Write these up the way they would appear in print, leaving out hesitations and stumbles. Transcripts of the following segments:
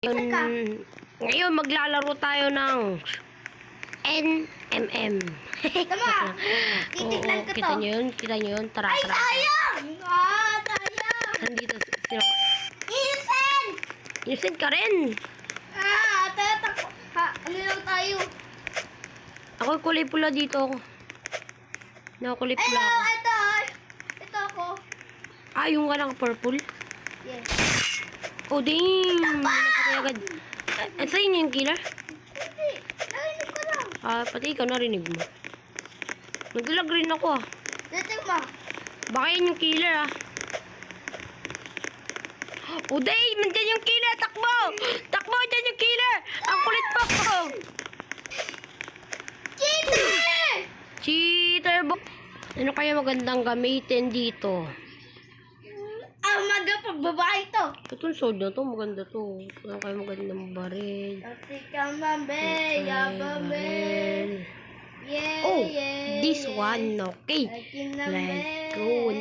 Ngayon maglalaro tayo ng NMM. Tama! Titignan ko to. Kita nyo yun? Kita nyo yun? Tara, Ay, tara. sayang! Ah, sayang! Nandito sino? Innocent! Innocent ka rin. Tatakbo. Ano lang tayo? Ako kulay pula dito ako. Kulay pula Hello, ako. ito. Ito ako. Yung ka lang purple. Yes. Oh, dang! Napatay agad. Sa'yo niyo yung killer? Hindi. Narinig ko lang. Pati ikaw narinig mo. Naglag rin ako Dating mo. Baka yun yung killer Oh, day! Nandiyan yung killer! Takbo! Takbo! Dyan yung killer! Ang kulit mo! Cheater! Cheater bo! Ano kaya magandang gamitin dito? Maga pagbabae to. Itong sword na to, maganda to. Ano kaya magandang baril? Kasi ka mambe, yabambe. Yeah, Oh, yeah, this yeah. one, okay. Akin na, Let's be. go.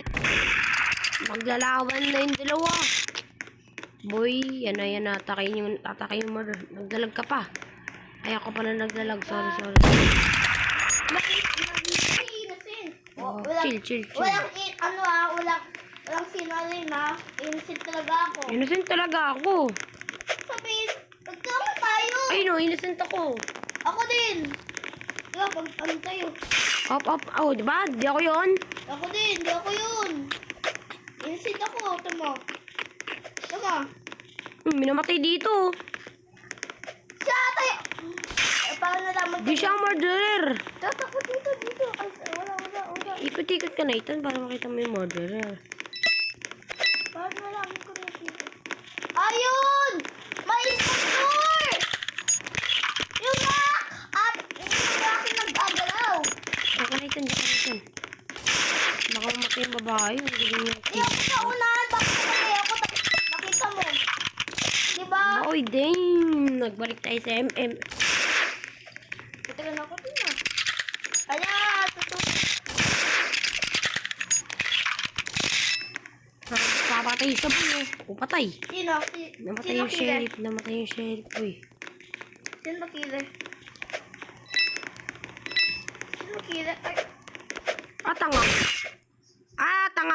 Maglalawan na yung dalawa. Boy, yan na. Tatakayin yung murder. Nagdalag ka pa. Ay, ako pala nagdalag. Sorry. Chill. Walang sinalin Innocent talaga ako. Innocent talaga ako. Sabihin, magkama tayo. Ay, no, innocent ako. Ako din. Diba, ano tayo? Up. Oh, diba? Di ako yun. Ako din, di ako yun. Innocent ako, tama. Minamatay dito. Siya tayo. Paano nalaman Di siya ang murderer. Tatakot dito. Ay, wala. Ikot-ikot ka na, Ethan, para makita mo yung murderer. Paano nalaman ko na dito? Ayun! May inspector! Yung lock! At yung aking nag-agalaw. Saka na, Ethan. Baka mamatay yung babae. Ang galing niya. Di ako sa unahan. Bakit kasi ako nakita mo? Diba? Oy, dang! Nagbalik tayo sa MM. Katagal ako din Kaya, Papatay siya po. Patay. Sino? Namatay yung sheriff. Uy. Sino killer? Ay. Tanga. Tanga.